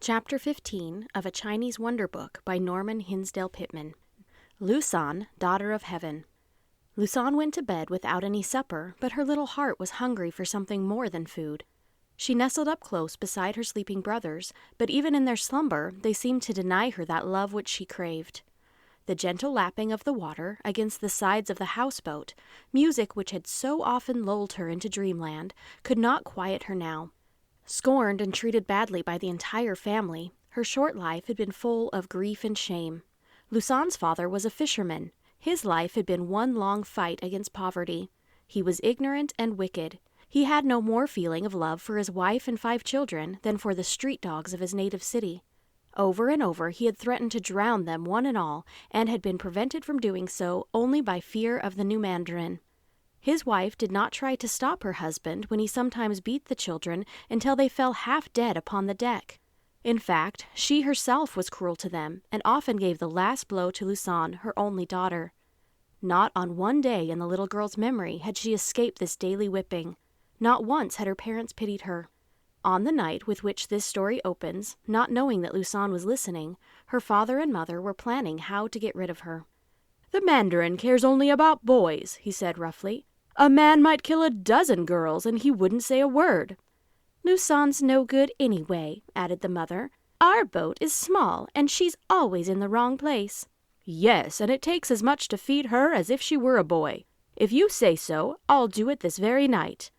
Chapter 15 of A Chinese Wonder Book by Norman Hinsdale Pittman. Lusan, Daughter of Heaven. Lusan went to bed without any supper, but her little heart was hungry for something more than food. She nestled up close beside her sleeping brothers, but even in their slumber they seemed to deny her that love which she craved. The gentle lapping of the water against the sides of the houseboat, music which had so often lulled her into dreamland, could not quiet her now. Scorned and treated badly by the entire family, her short life had been full of grief and shame. Lusan's father was a fisherman. His life had been one long fight against poverty. He was ignorant and wicked. He had no more feeling of love for his wife and 5 children than for the street dogs of his native city. Over and over he had threatened to drown them one and all, and had been prevented from doing so only by fear of the new mandarin. His wife did not try to stop her husband when he sometimes beat the children until they fell half dead upon the deck. In fact, she herself was cruel to them, and often gave the last blow to Lusan, her only daughter. Not on one day in the little girl's memory had she escaped this daily whipping. Not once had her parents pitied her. On the night with which this story opens, not knowing that Lusan was listening, her father and mother were planning how to get rid of her. "The mandarin cares only about boys," he said roughly. "A man might kill a dozen girls, and he wouldn't say a word." "Lusan's no good anyway," added the mother. "Our boat is small, and she's always in the wrong place." "Yes, and it takes as much to feed her as if she were a boy. If you say so, I'll do it this very night."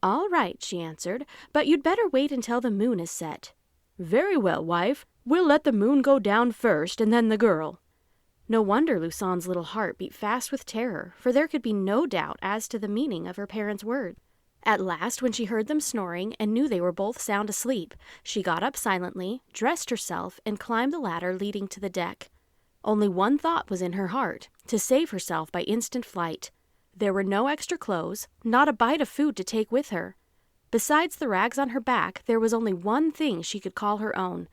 "All right," she answered, "but you'd better wait until the moon is set." "Very well, wife. We'll let the moon go down first, and then the girl." No wonder Lusan's little heart beat fast with terror, for there could be no doubt as to the meaning of her parents' words. At last, when she heard them snoring and knew they were both sound asleep, she got up silently, dressed herself, and climbed the ladder leading to the deck. Only one thought was in her heart: to save herself by instant flight. There were no extra clothes, not a bite of food to take with her. Besides the rags on her back, there was only one thing she could call her own: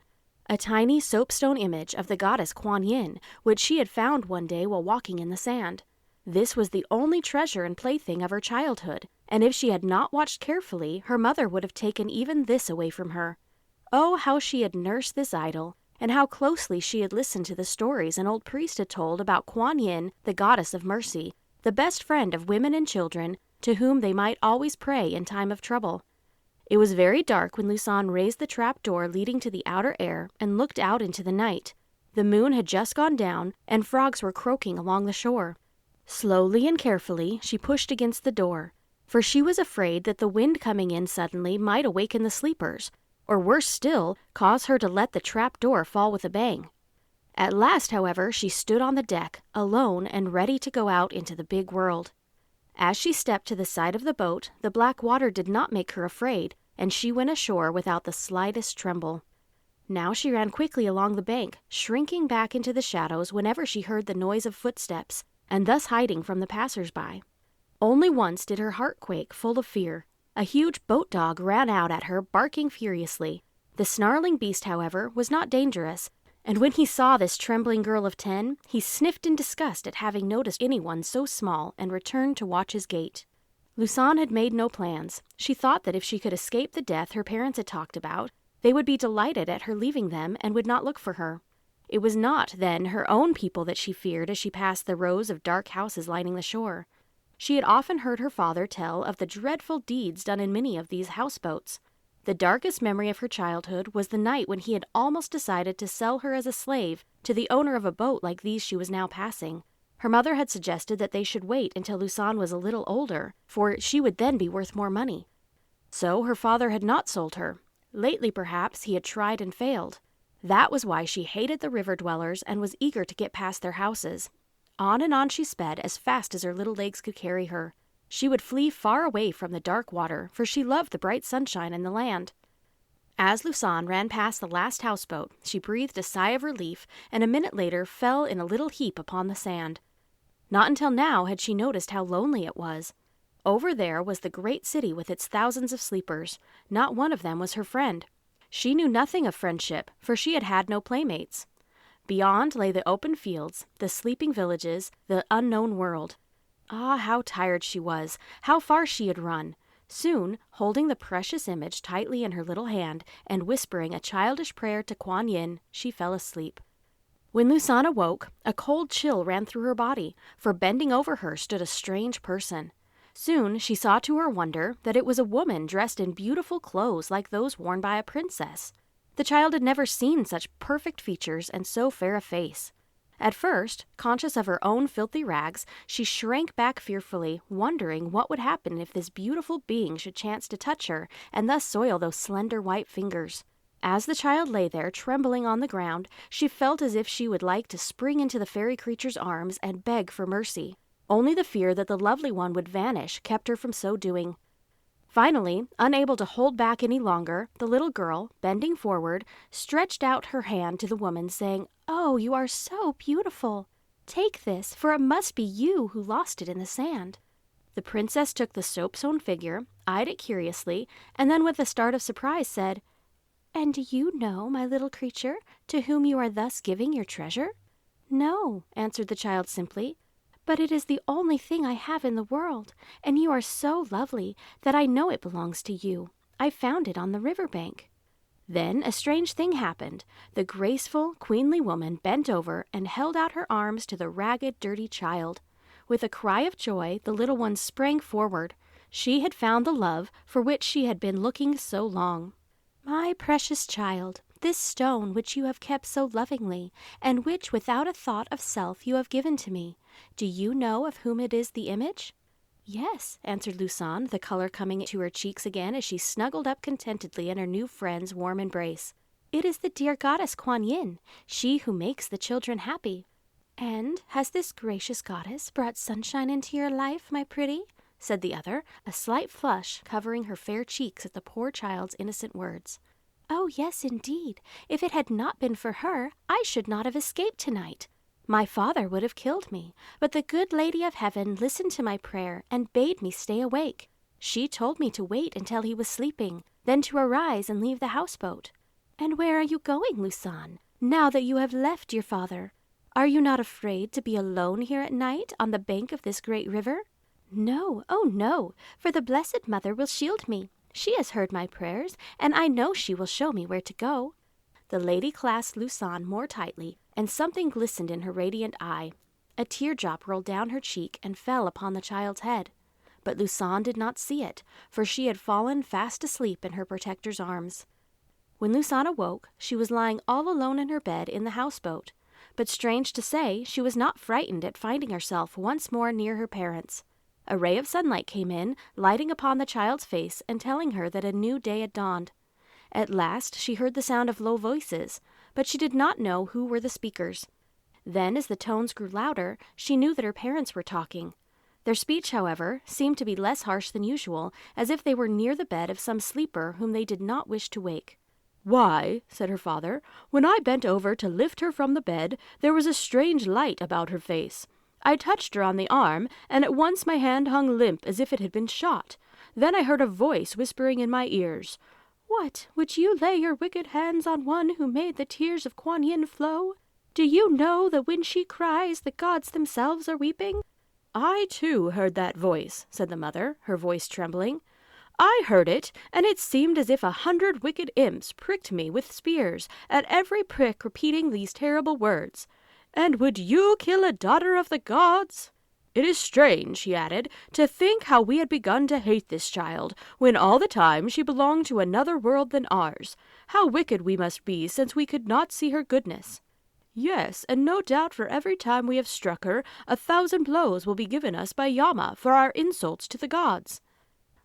a tiny soapstone image of the goddess Kuan Yin, which she had found one day while walking in the sand. This was the only treasure and plaything of her childhood, and if she had not watched carefully, her mother would have taken even this away from her. Oh, how she had nursed this idol, and how closely she had listened to the stories an old priest had told about Kuan Yin, the goddess of mercy, the best friend of women and children, to whom they might always pray in time of trouble. It was very dark when Lusan raised the trap door leading to the outer air and looked out into the night. The moon had just gone down, and frogs were croaking along the shore. Slowly and carefully she pushed against the door, for she was afraid that the wind coming in suddenly might awaken the sleepers, or worse still, cause her to let the trap door fall with a bang. At last, however, she stood on the deck, alone and ready to go out into the big world. As she stepped to the side of the boat, the black water did not make her afraid, and she went ashore without the slightest tremble. Now she ran quickly along the bank, shrinking back into the shadows whenever she heard the noise of footsteps, and thus hiding from the passers-by. Only once did her heart quake, full of fear. A huge boat dog ran out at her, barking furiously. The snarling beast, however, was not dangerous, and when he saw this trembling girl of 10, he sniffed in disgust at having noticed anyone so small and returned to watch his gait. Lusan had made no plans. She thought that if she could escape the death her parents had talked about, they would be delighted at her leaving them and would not look for her. It was not, then, her own people that she feared as she passed the rows of dark houses lining the shore. She had often heard her father tell of the dreadful deeds done in many of these houseboats. The darkest memory of her childhood was the night when he had almost decided to sell her as a slave to the owner of a boat like these she was now passing. Her mother had suggested that they should wait until Lusan was a little older, for she would then be worth more money. So her father had not sold her. Lately, perhaps, he had tried and failed. That was why she hated the river dwellers and was eager to get past their houses. On and on she sped as fast as her little legs could carry her. She would flee far away from the dark water, for she loved the bright sunshine and the land. As Lusan ran past the last houseboat, she breathed a sigh of relief, and a minute later fell in a little heap upon the sand. Not until now had she noticed how lonely it was. Over there was the great city with its thousands of sleepers. Not one of them was her friend. She knew nothing of friendship, for she had had no playmates. Beyond lay the open fields, the sleeping villages, the unknown world. Ah, how tired she was, how far she had run. Soon, holding the precious image tightly in her little hand and whispering a childish prayer to Kuan Yin, she fell asleep. When Lusan awoke, a cold chill ran through her body, for bending over her stood a strange person. Soon she saw to her wonder that it was a woman dressed in beautiful clothes like those worn by a princess. The child had never seen such perfect features and so fair a face. At first, conscious of her own filthy rags, she shrank back fearfully, wondering what would happen if this beautiful being should chance to touch her and thus soil those slender white fingers. As the child lay there trembling on the ground, she felt as if she would like to spring into the fairy creature's arms and beg for mercy. Only the fear that the lovely one would vanish kept her from so doing. Finally, unable to hold back any longer, the little girl, bending forward, stretched out her hand to the woman, saying, "Oh, you are so beautiful! Take this, for it must be you who lost it in the sand." The princess took the soap-sewn figure, eyed it curiously, and then with a start of surprise said, "And do you know, my little creature, to whom you are thus giving your treasure?" "No," answered the child simply, "but it is the only thing I have in the world, and you are so lovely that I know it belongs to you. I found it on the river bank." Then a strange thing happened. The graceful, queenly woman bent over and held out her arms to the ragged, dirty child. With a cry of joy, the little one sprang forward. She had found the love for which she had been looking so long. "My precious child, this stone which you have kept so lovingly, and which without a thought of self you have given to me, do you know of whom it is the image?" "Yes," answered Lusan, the color coming to her cheeks again as she snuggled up contentedly in her new friend's warm embrace. "It is the dear goddess Kuan Yin, she who makes the children happy." "And has this gracious goddess brought sunshine into your life, my pretty?" said the other, a slight flush covering her fair cheeks at the poor child's innocent words. "Oh, yes, indeed. If it had not been for her, I should not have escaped tonight. My father would have killed me, but the good Lady of Heaven listened to my prayer and bade me stay awake. She told me to wait until he was sleeping, then to arise and leave the houseboat." "And where are you going, Lusan, now that you have left your father? Are you not afraid to be alone here at night on the bank of this great river?" "No, oh no, for the Blessed Mother will shield me. She has heard my prayers, and I know she will show me where to go." The lady clasped Lusan more tightly, and something glistened in her radiant eye. A teardrop rolled down her cheek and fell upon the child's head. But Lusan did not see it, for she had fallen fast asleep in her protector's arms. When Lusan awoke, she was lying all alone in her bed in the houseboat. But strange to say, she was not frightened at finding herself once more near her parents. A ray of sunlight came in, lighting upon the child's face and telling her that a new day had dawned. At last she heard the sound of low voices, but she did not know who were the speakers. Then, as the tones grew louder, she knew that her parents were talking. Their speech, however, seemed to be less harsh than usual, as if they were near the bed of some sleeper whom they did not wish to wake. "Why," said her father, "when I bent over to lift her from the bed, there was a strange light about her face. I touched her on the arm, and at once my hand hung limp as if it had been shot. Then I heard a voice whispering in my ears, 'What, would you lay your wicked hands on one who made the tears of Kuan Yin flow? Do you know that when she cries, the gods themselves are weeping?'" "I, too, heard that voice," said the mother, her voice trembling. "I heard it, and it seemed as if 100 wicked imps pricked me with spears, at every prick repeating these terrible words, 'And would you kill a daughter of the gods?' It is strange," he added, "to think how we had begun to hate this child, when all the time she belonged to another world than ours. How wicked we must be, since we could not see her goodness. Yes, and no doubt for every time we have struck her, 1,000 blows will be given us by Yama for our insults to the gods."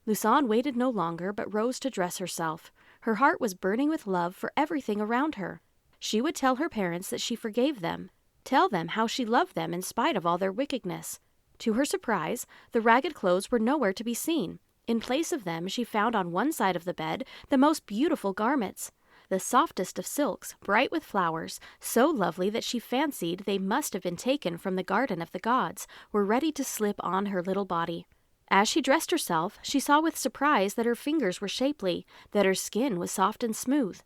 Lusan waited no longer, but rose to dress herself. Her heart was burning with love for everything around her. She would tell her parents that she forgave them, tell them how she loved them in spite of all their wickedness. To her surprise, the ragged clothes were nowhere to be seen. In place of them, she found on one side of the bed the most beautiful garments, the softest of silks, bright with flowers, so lovely that she fancied they must have been taken from the garden of the gods, were ready to slip on her little body. As she dressed herself, she saw with surprise that her fingers were shapely, that her skin was soft and smooth.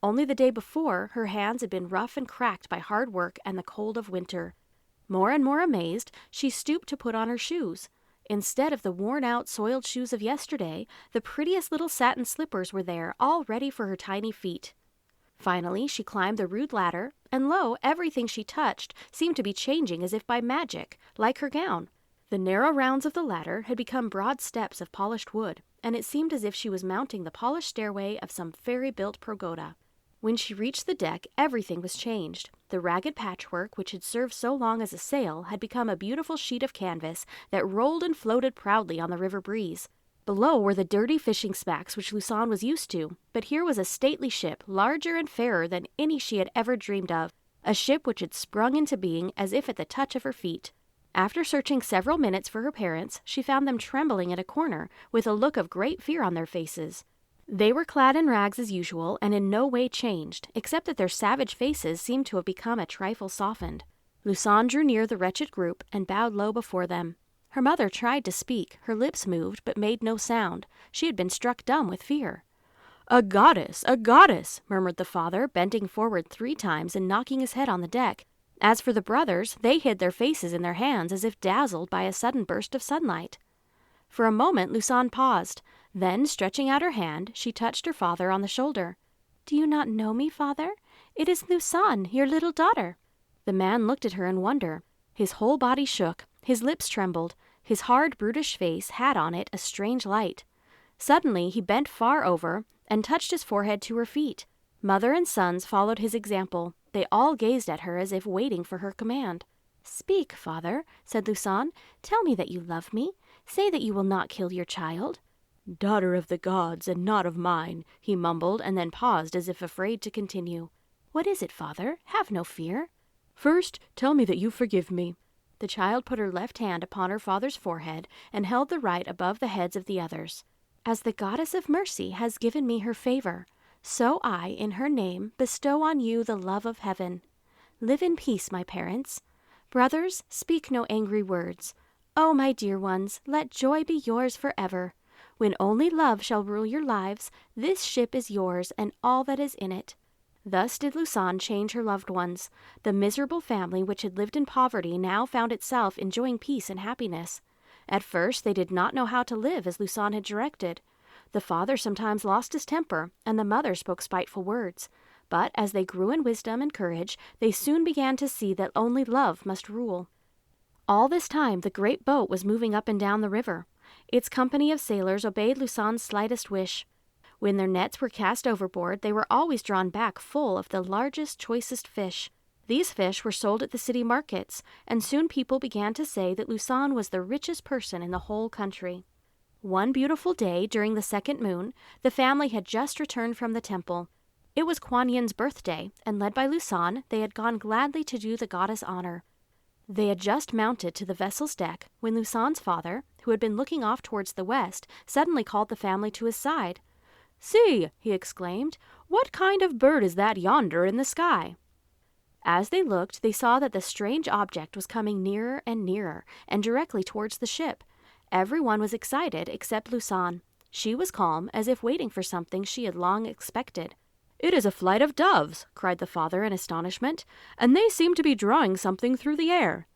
Only the day before, her hands had been rough and cracked by hard work and the cold of winter. More and more amazed, she stooped to put on her shoes. Instead of the worn-out, soiled shoes of yesterday, the prettiest little satin slippers were there, all ready for her tiny feet. Finally, she climbed the rude ladder, and lo, everything she touched seemed to be changing as if by magic, like her gown. The narrow rounds of the ladder had become broad steps of polished wood, and it seemed as if she was mounting the polished stairway of some fairy-built pagoda. When she reached the deck, everything was changed. The ragged patchwork, which had served so long as a sail, had become a beautiful sheet of canvas that rolled and floated proudly on the river breeze. Below were the dirty fishing smacks which Lucerne was used to, but here was a stately ship, larger and fairer than any she had ever dreamed of, a ship which had sprung into being as if at the touch of her feet. After searching several minutes for her parents, she found them trembling at a corner, with a look of great fear on their faces. They were clad in rags as usual, and in no way changed, except that their savage faces seemed to have become a trifle softened. Lucerne drew near the wretched group and bowed low before them. Her mother tried to speak, her lips moved, but made no sound. She had been struck dumb with fear. "A goddess! A goddess!" murmured the father, bending forward 3 times and knocking his head on the deck. As for the brothers, they hid their faces in their hands as if dazzled by a sudden burst of sunlight. For a moment Lucerne paused. Then, stretching out her hand, she touched her father on the shoulder. "Do you not know me, father? It is Lucerne, your little daughter." The man looked at her in wonder. His whole body shook, his lips trembled, his hard, brutish face had on it a strange light. Suddenly he bent far over and touched his forehead to her feet. Mother and sons followed his example. They all gazed at her as if waiting for her command. "Speak, father," said Lucerne. "Tell me that you love me. Say that you will not kill your child." "Daughter of the gods, and not of mine," he mumbled, and then paused as if afraid to continue. "What is it, father? Have no fear." "First, tell me that you forgive me." The child put her left hand upon her father's forehead and held the right above the heads of the others. "As the goddess of mercy has given me her favor, so I, in her name, bestow on you the love of heaven. Live in peace, my parents. Brothers, speak no angry words. Oh, my dear ones, let joy be yours forever. When only love shall rule your lives, this ship is yours and all that is in it." Thus did Lucerne change her loved ones. The miserable family which had lived in poverty now found itself enjoying peace and happiness. At first they did not know how to live as Lucerne had directed. The father sometimes lost his temper, and the mother spoke spiteful words. But as they grew in wisdom and courage, they soon began to see that only love must rule. All this time the great boat was moving up and down the river. Its company of sailors obeyed Lucerne's slightest wish. When their nets were cast overboard, they were always drawn back full of the largest, choicest fish. These fish were sold at the city markets, and soon people began to say that Lucerne was the richest person in the whole country. One beautiful day, during the 2nd moon, the family had just returned from the temple. It was Kuan Yin's birthday, and led by Lucerne, they had gone gladly to do the goddess honor. They had just mounted to the vessel's deck when Lucerne's father, who had been looking off towards the west, suddenly called the family to his side. "See," he exclaimed, "what kind of bird is that yonder in the sky?" As they looked, they saw that the strange object was coming nearer and nearer, and directly towards the ship. Every one was excited except Lucerne. She was calm, as if waiting for something she had long expected. "It is a flight of doves," cried the father in astonishment, "and they seem to be drawing something through the air."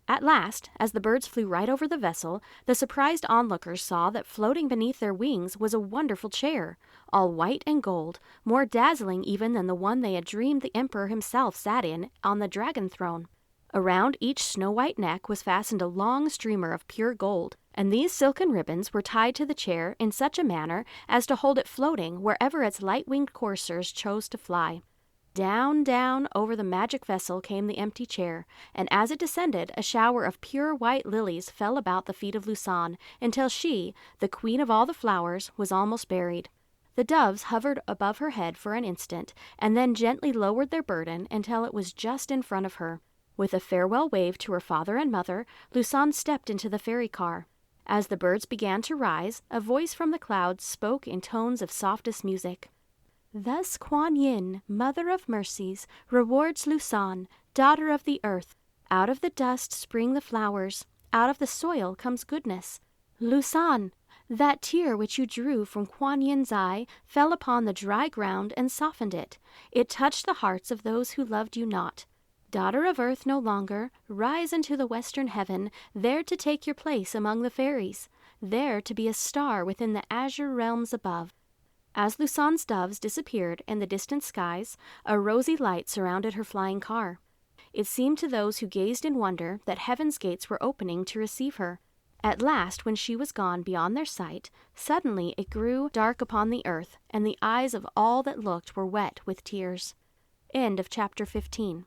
At last, as the birds flew right over the vessel, the surprised onlookers saw that floating beneath their wings was a wonderful chair, all white and gold, more dazzling even than the one they had dreamed the emperor himself sat in on the dragon throne. Around each snow-white neck was fastened a long streamer of pure gold, and these silken ribbons were tied to the chair in such a manner as to hold it floating wherever its light-winged coursers chose to fly. Down, down over the magic vessel came the empty chair, and as it descended, a shower of pure white lilies fell about the feet of Lucerne, until she, the queen of all the flowers, was almost buried. The doves hovered above her head for an instant, and then gently lowered their burden until it was just in front of her. With a farewell wave to her father and mother, Lucerne stepped into the fairy car. As the birds began to rise, a voice from the clouds spoke in tones of softest music. "Thus Kuan Yin, mother of mercies, rewards Lucerne, daughter of the earth. Out of the dust spring the flowers, out of the soil comes goodness. Lucerne, that tear which you drew from Kuan Yin's eye fell upon the dry ground and softened it. It touched the hearts of those who loved you not. Daughter of earth no longer, rise into the western heaven, there to take your place among the fairies, there to be a star within the azure realms above. As Lusan's doves disappeared in the distant skies, a rosy light surrounded her flying car. It seemed to those who gazed in wonder that heaven's gates were opening to receive her. At last, when she was gone beyond their sight, suddenly it grew dark upon the earth, and the eyes of all that looked were wet with tears. End of chapter 15.